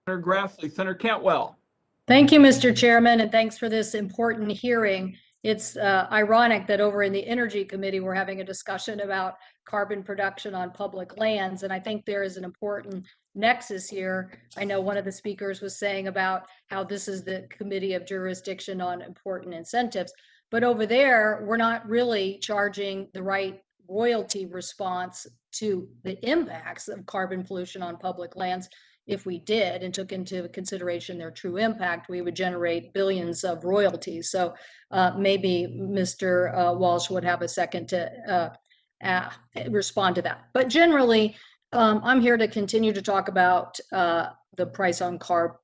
Senator Grassley, Senator Cantwell. Thank you, Mr. Chairman, and thanks for this important hearing. It's ironic that over in the Energy Committee, we're having a discussion about carbon production on public lands, and I think there is an important nexus here. I know one of the speakers was saying about how this is the committee of jurisdiction on important incentives, but over there, we're not really charging the right royalty response to the impacts of carbon pollution on public lands. If we did and took into consideration their true impact, we would generate billions of royalties. So maybe Mr. Walsh would have a second to respond to that. But generally, I'm here to continue to talk about the price on carb,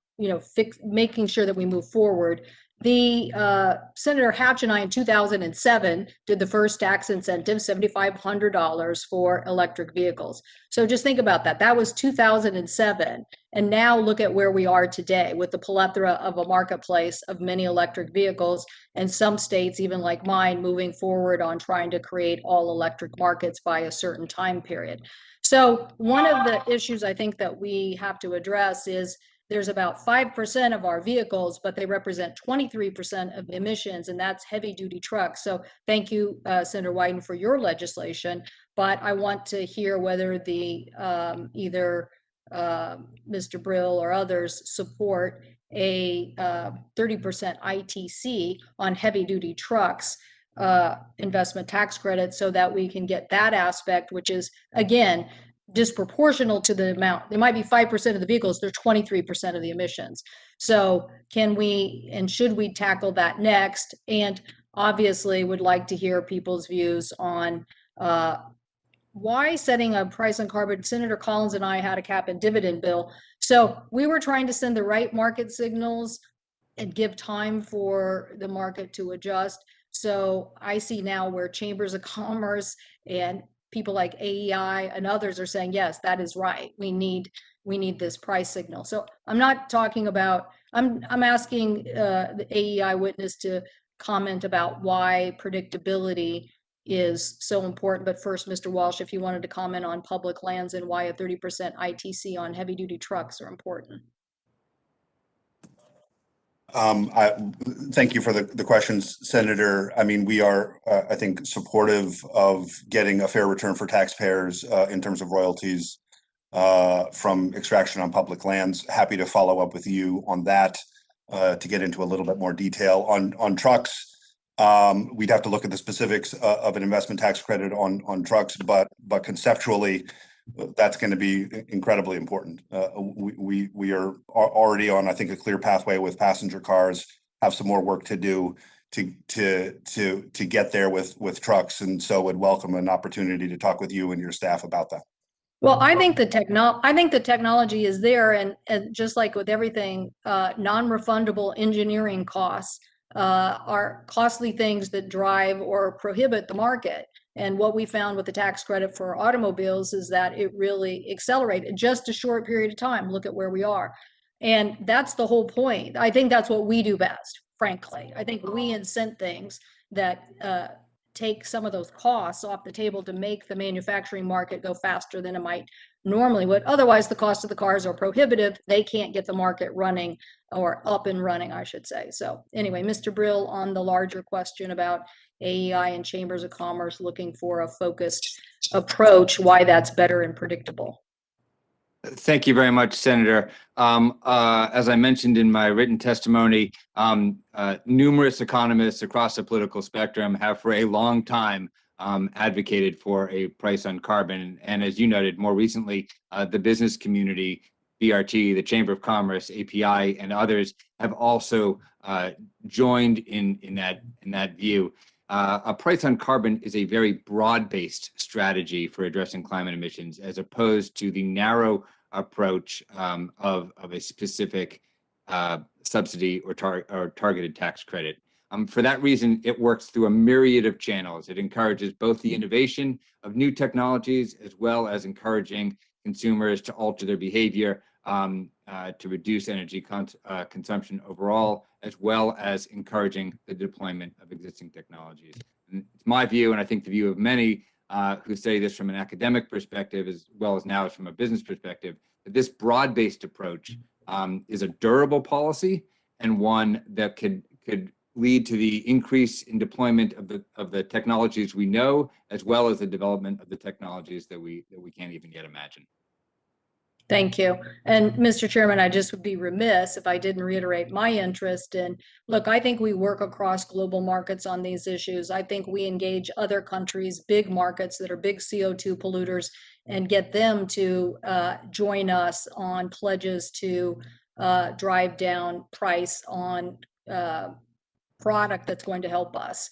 making sure that we move forward. The Senator Hatch and I in 2007 did the first tax incentive, $7,500 for electric vehicles. So just think about that. That was 2007. And now look at where we are today with the plethora of a marketplace of many electric vehicles, and some states, even like mine, moving forward on trying to create all electric markets by a certain time period. So one of the issues I think that we have to address is there's about 5% of our vehicles, but they represent 23% of emissions, and that's heavy duty trucks. So thank you, Senator Wyden, for your legislation. But I want to hear whether the either Mr. Brill or others support a 30% ITC on heavy duty trucks investment tax credit, so that we can get that aspect, which is, again, disproportional to the amount. There might be 5% of the vehicles, they're 23% of the emissions. So can we and should we tackle that next? And obviously would like to hear people's views on why setting a price on carbon. Senator Collins and I had a cap and dividend bill. So we were trying to send the right market signals and give time for the market to adjust. So I see now where chambers of commerce and people like AEI and others are saying, yes, that is right. We need this price signal. So I'm not talking about, I'm asking the AEI witness to comment about why predictability is so important. But first, Mr. Walsh, if you wanted to comment on public lands and why a 30% ITC on heavy duty trucks are important. Thank you for the questions, Senator. I mean, we are, I think, supportive of getting a fair return for taxpayers in terms of royalties from extraction on public lands. Happy to follow up with you on that to get into a little bit more detail. On trucks, we'd have to look at the specifics of an investment tax credit on trucks, but conceptually, that's going to be incredibly important. We are already on, I think, a clear pathway with passenger cars. Have some more work to do to get there with trucks, and so would welcome an opportunity to talk with you and your staff about that. Well, I think the technology is there, and just like with everything, non-refundable engineering costs are costly things that drive or prohibit the market. And what we found with the tax credit for automobiles is that it really accelerated just a short period of time. Look at where we are. And that's the whole point. I think that's what we do best, frankly. I think we incent things that take some of those costs off the table to make the manufacturing market go faster than it might normally would. Otherwise, the cost of the cars are prohibitive. They can't get the market running, or up and running, I should say. So anyway, Mr. Brill, on the larger question about AEI and chambers of commerce looking for a focused approach, why that's better and predictable. Thank you very much, Senator. As I mentioned in my written testimony, numerous economists across the political spectrum have for a long time advocated for a price on carbon. And as you noted, more recently, the business community, BRT, the Chamber of Commerce, API, and others have also joined in that view. A price on carbon is a very broad-based strategy for addressing climate emissions, as opposed to the narrow approach of a specific subsidy or targeted tax credit. For that reason, it works through a myriad of channels. It encourages both the innovation of new technologies, as well as encouraging consumers to alter their behavior to reduce energy consumption overall, as well as encouraging the deployment of existing technologies. And it's my view, and I think the view of many who study this from an academic perspective, as well as now from a business perspective, that this broad-based approach is a durable policy and one that could lead to the increase in deployment of the technologies we know, as well as the development of the technologies that we can't even yet imagine. Thank you. And Mr. Chairman, I just would be remiss if I didn't reiterate my interest in, look, I think we work across global markets on these issues. I think we engage other countries, big markets that are big CO2 polluters, and get them to join us on pledges to drive down price on product that's going to help us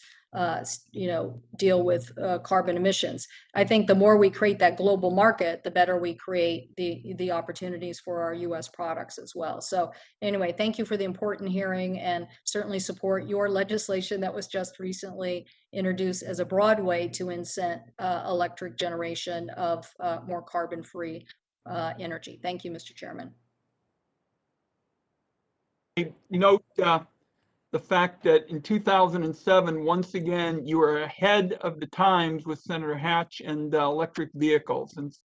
deal with carbon emissions. I think the more we create that global market, the better we create the opportunities for our U.S. products as well. So anyway, thank you for the important hearing, and certainly support your legislation that was just recently introduced as a broad way to incent electric generation of more carbon-free energy. Thank you, Mr. Chairman. Note the fact that in 2007, once again, you were ahead of the times with Senator Hatch and electric vehicles. And